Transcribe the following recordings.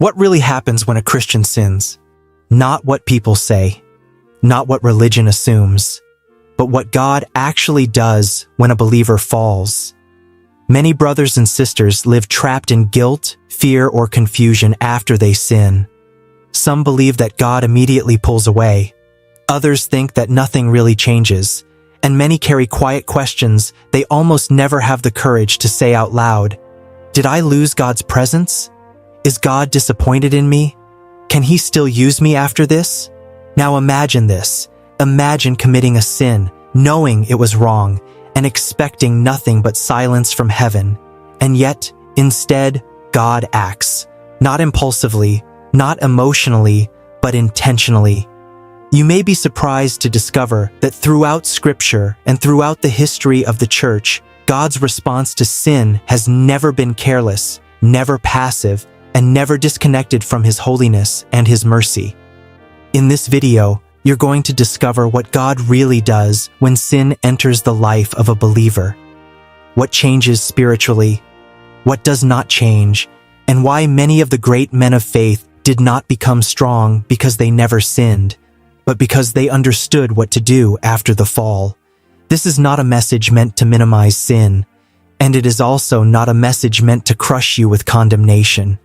What really happens when a Christian sins? Not what people say, not what religion assumes, but what God actually does when a believer falls. Many brothers and sisters live trapped in guilt, fear, or confusion after they sin. Some believe that God immediately pulls away. Others think that nothing really changes, and many carry quiet questions they almost never have the courage to say out loud. Did I lose God's presence? Is God disappointed in me? Can He still use me after this? Now imagine this. Imagine committing a sin, knowing it was wrong, and expecting nothing but silence from heaven. And yet, instead, God acts. Not impulsively, not emotionally, but intentionally. You may be surprised to discover that throughout Scripture and throughout the history of the Church, God's response to sin has never been careless, never passive, and never disconnected from His holiness and His mercy. In this video, you're going to discover what God really does when sin enters the life of a believer. What changes spiritually, what does not change, and why many of the great men of faith did not become strong because they never sinned, but because they understood what to do after the fall. This is not a message meant to minimize sin, and it is also not a message meant to crush you with condemnation.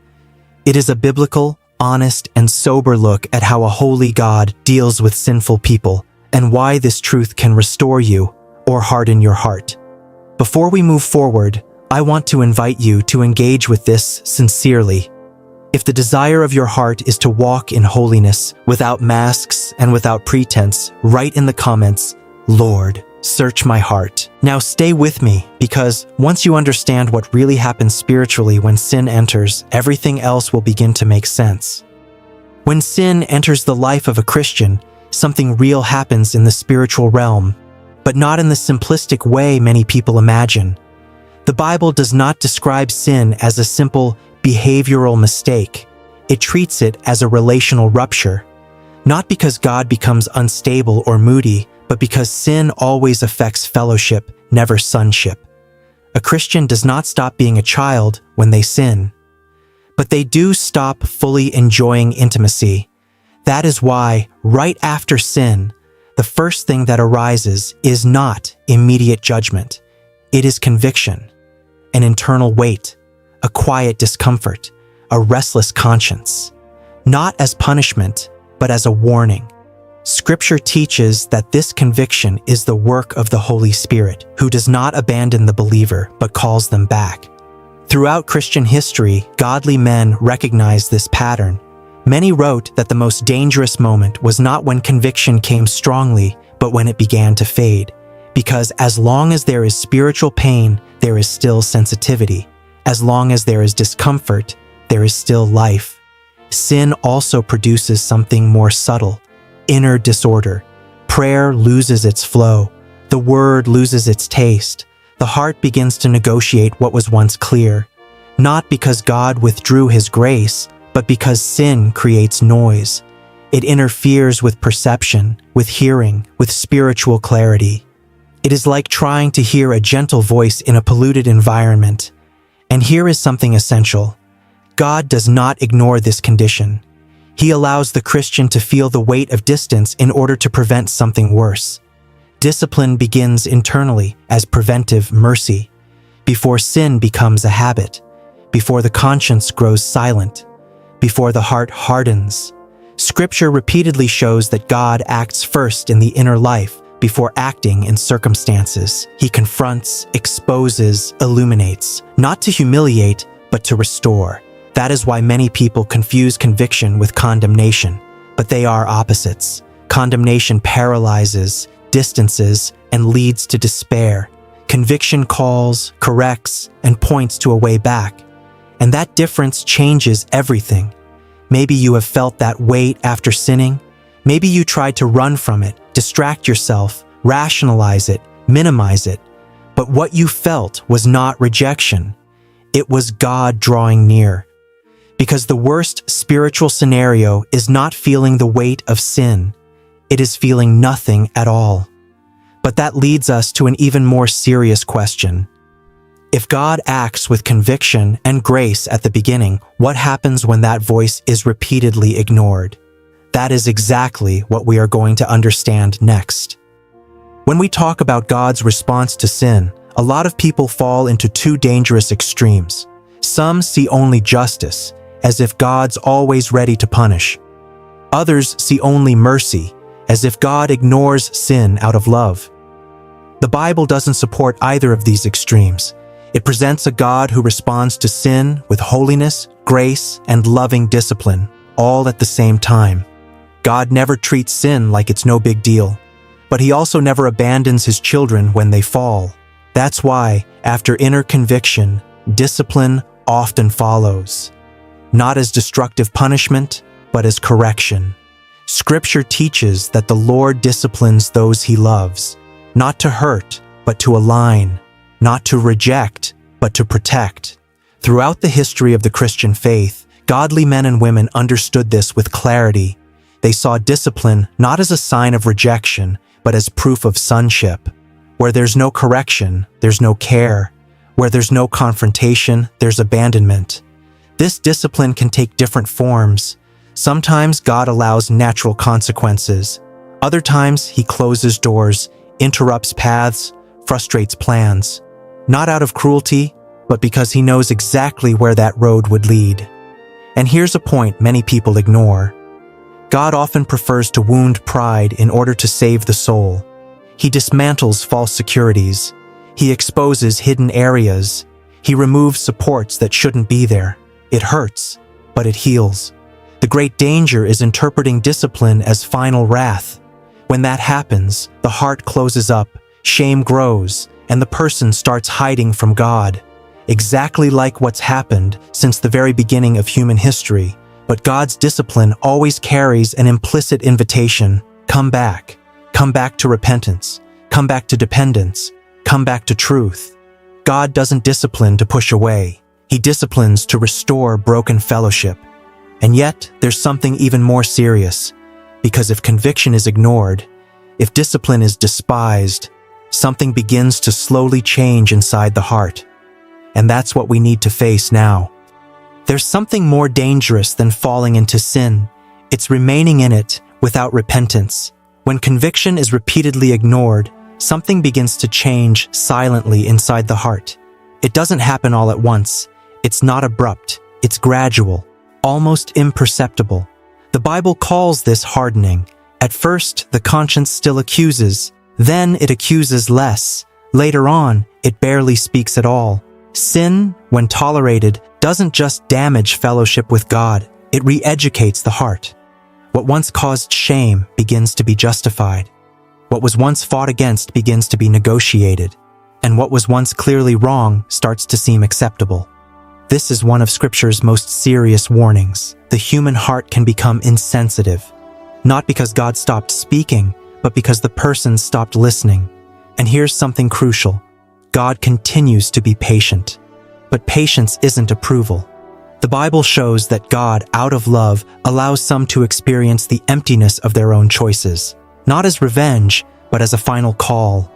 It is a biblical, honest, and sober look at how a holy God deals with sinful people and why this truth can restore you or harden your heart. Before we move forward, I want to invite you to engage with this sincerely. If the desire of your heart is to walk in holiness without masks and without pretense, write in the comments, "Lord, search my heart." Now stay with me, because once you understand what really happens spiritually when sin enters, everything else will begin to make sense. When sin enters the life of a Christian, something real happens in the spiritual realm, but not in the simplistic way many people imagine. The Bible does not describe sin as a simple behavioral mistake. It treats it as a relational rupture, not because God becomes unstable or moody, but because sin always affects fellowship, never sonship. A Christian does not stop being a child when they sin, but they do stop fully enjoying intimacy. That is why, right after sin, the first thing that arises is not immediate judgment. It is conviction, an internal weight, a quiet discomfort, a restless conscience. Not as punishment, but as a warning. Scripture teaches that this conviction is the work of the Holy Spirit, who does not abandon the believer, but calls them back. Throughout Christian history, godly men recognized this pattern. Many wrote that the most dangerous moment was not when conviction came strongly, but when it began to fade. Because as long as there is spiritual pain, there is still sensitivity. As long as there is discomfort, there is still life. Sin also produces something more subtle. Inner disorder. Prayer loses its flow. The word loses its taste. The heart begins to negotiate what was once clear. Not because God withdrew His grace, but because sin creates noise. It interferes with perception, with hearing, with spiritual clarity. It is like trying to hear a gentle voice in a polluted environment. And here is something essential. God does not ignore this condition. He allows the Christian to feel the weight of distance in order to prevent something worse. Discipline begins internally as preventive mercy, before sin becomes a habit, before the conscience grows silent, before the heart hardens. Scripture repeatedly shows that God acts first in the inner life before acting in circumstances. He confronts, exposes, illuminates, not to humiliate, but to restore. That is why many people confuse conviction with condemnation, but they are opposites. Condemnation paralyzes, distances, and leads to despair. Conviction calls, corrects, and points to a way back. And that difference changes everything. Maybe you have felt that weight after sinning. Maybe you tried to run from it, distract yourself, rationalize it, minimize it. But what you felt was not rejection. It was God drawing near. Because the worst spiritual scenario is not feeling the weight of sin. It is feeling nothing at all. But that leads us to an even more serious question. If God acts with conviction and grace at the beginning, what happens when that voice is repeatedly ignored? That is exactly what we are going to understand next. When we talk about God's response to sin, a lot of people fall into two dangerous extremes. Some see only justice, as if God's always ready to punish. Others see only mercy, as if God ignores sin out of love. The Bible doesn't support either of these extremes. It presents a God who responds to sin with holiness, grace, and loving discipline, all at the same time. God never treats sin like it's no big deal, but He also never abandons His children when they fall. That's why, after inner conviction, discipline often follows. Not as destructive punishment, but as correction. Scripture teaches that the Lord disciplines those He loves, not to hurt, but to align, not to reject, but to protect. Throughout the history of the Christian faith, godly men and women understood this with clarity. They saw discipline not as a sign of rejection, but as proof of sonship. Where there's no correction, there's no care. Where there's no confrontation, there's abandonment. This discipline can take different forms. Sometimes God allows natural consequences. Other times He closes doors, interrupts paths, frustrates plans. Not out of cruelty, but because He knows exactly where that road would lead. And here's a point many people ignore. God often prefers to wound pride in order to save the soul. He dismantles false securities. He exposes hidden areas. He removes supports that shouldn't be there. It hurts, but it heals. The great danger is interpreting discipline as final wrath. When that happens, the heart closes up, shame grows, and the person starts hiding from God. Exactly like what's happened since the very beginning of human history. But God's discipline always carries an implicit invitation. Come back to repentance, come back to dependence, come back to truth. God doesn't discipline to push away. He disciplines to restore broken fellowship. And yet, there's something even more serious. Because if conviction is ignored, if discipline is despised, something begins to slowly change inside the heart. And that's what we need to face now. There's something more dangerous than falling into sin. It's remaining in it without repentance. When conviction is repeatedly ignored, something begins to change silently inside the heart. It doesn't happen all at once. It's not abrupt. It's gradual, almost imperceptible. The Bible calls this hardening. At first, the conscience still accuses. Then it accuses less. Later on, it barely speaks at all. Sin, when tolerated, doesn't just damage fellowship with God, it re-educates the heart. What once caused shame begins to be justified. What was once fought against begins to be negotiated. And what was once clearly wrong starts to seem acceptable. This is one of Scripture's most serious warnings. The human heart can become insensitive, not because God stopped speaking, but because the person stopped listening. And here's something crucial. God continues to be patient. But patience isn't approval. The Bible shows that God, out of love, allows some to experience the emptiness of their own choices, not as revenge, but as a final call,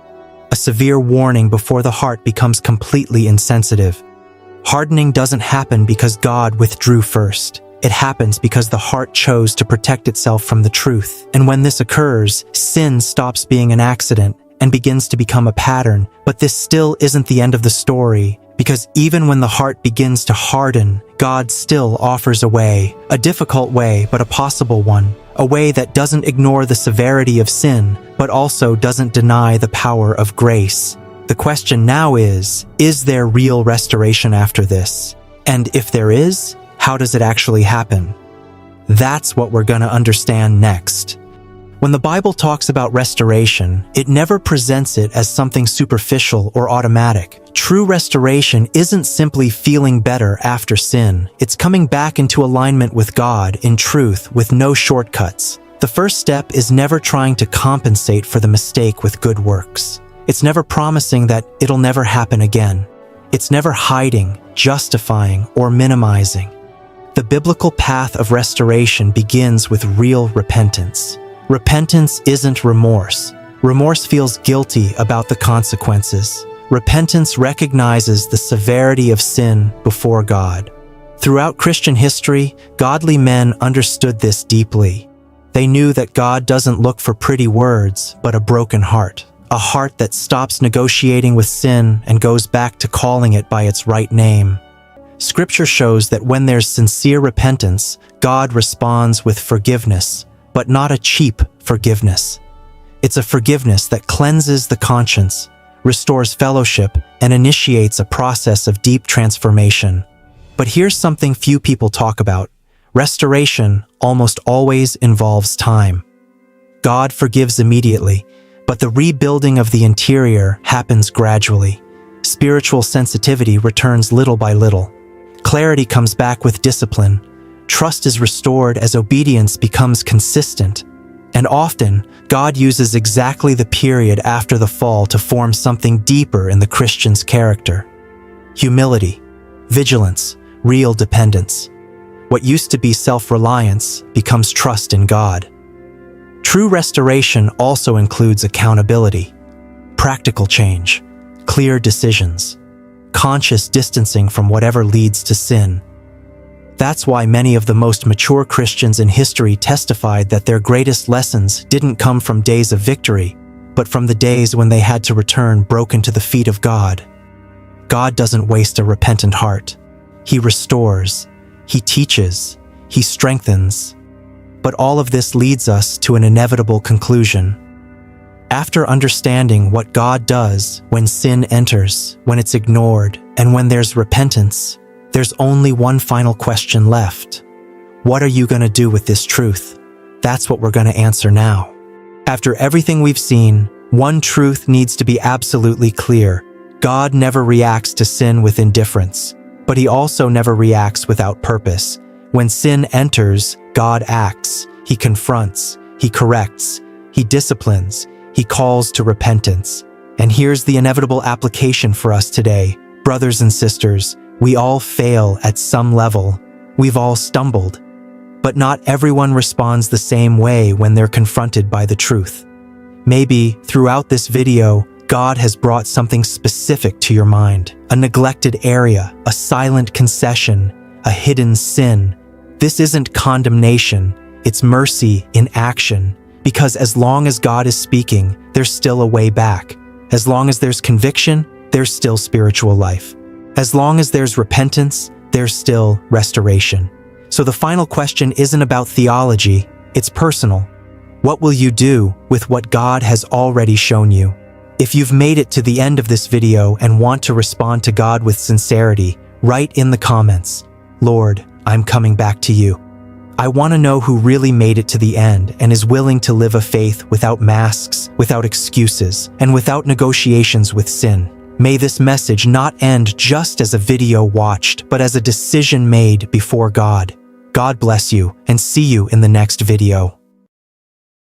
a severe warning before the heart becomes completely insensitive. Hardening doesn't happen because God withdrew first. It happens because the heart chose to protect itself from the truth. And when this occurs, sin stops being an accident and begins to become a pattern. But this still isn't the end of the story, because even when the heart begins to harden, God still offers a way, a difficult way, but a possible one, a way that doesn't ignore the severity of sin, but also doesn't deny the power of grace. The question now is there real restoration after this? And if there is, how does it actually happen? That's what we're going to understand next. When the Bible talks about restoration, it never presents it as something superficial or automatic. True restoration isn't simply feeling better after sin. It's coming back into alignment with God in truth with no shortcuts. The first step is never trying to compensate for the mistake with good works. It's never promising that it'll never happen again. It's never hiding, justifying, or minimizing. The biblical path of restoration begins with real repentance. Repentance isn't remorse. Remorse feels guilty about the consequences. repentance recognizes the severity of sin before God. Throughout Christian history, godly men understood this deeply. They knew that God doesn't look for pretty words, but a broken heart. A heart that stops negotiating with sin and goes back to calling it by its right name. Scripture shows that when there's sincere repentance, God responds with forgiveness, but not a cheap forgiveness. It's a forgiveness that cleanses the conscience, restores fellowship, and initiates a process of deep transformation. But here's something few people talk about. Restoration almost always involves time. God forgives immediately, but the rebuilding of the interior happens gradually. Spiritual sensitivity returns little by little. Clarity comes back with discipline. Trust is restored as obedience becomes consistent. And often, God uses exactly the period after the fall to form something deeper in the Christian's character. Humility, vigilance, real dependence. What used to be self-reliance becomes trust in God. True restoration also includes accountability, practical change, clear decisions, conscious distancing from whatever leads to sin. That's why many of the most mature Christians in history testified that their greatest lessons didn't come from days of victory, but from the days when they had to return broken to the feet of God. God doesn't waste a repentant heart. He restores, He teaches, He strengthens. But all of this leads us to an inevitable conclusion. After understanding what God does when sin enters, when it's ignored, and when there's repentance, there's only one final question left. What are you going to do with this truth? That's what we're going to answer now. After everything we've seen, one truth needs to be absolutely clear. God never reacts to sin with indifference, but He also never reacts without purpose. When sin enters, God acts. He confronts, He corrects, He disciplines, He calls to repentance. And here's the inevitable application for us today. Brothers and sisters, we all fail at some level. We've all stumbled. But not everyone responds the same way when they're confronted by the truth. Maybe, throughout this video, God has brought something specific to your mind. A neglected area, a silent concession, a hidden sin. This isn't condemnation, it's mercy in action. Because as long as God is speaking, there's still a way back. As long as there's conviction, there's still spiritual life. As long as there's repentance, there's still restoration. So the final question isn't about theology, it's personal. What will you do with what God has already shown you? If you've made it to the end of this video and want to respond to God with sincerity, write in the comments, "Lord, I'm coming back to you." I want to know who really made it to the end and is willing to live a faith without masks, without excuses, and without negotiations with sin. May this message not end just as a video watched, but as a decision made before God. God bless you, and see you in the next video.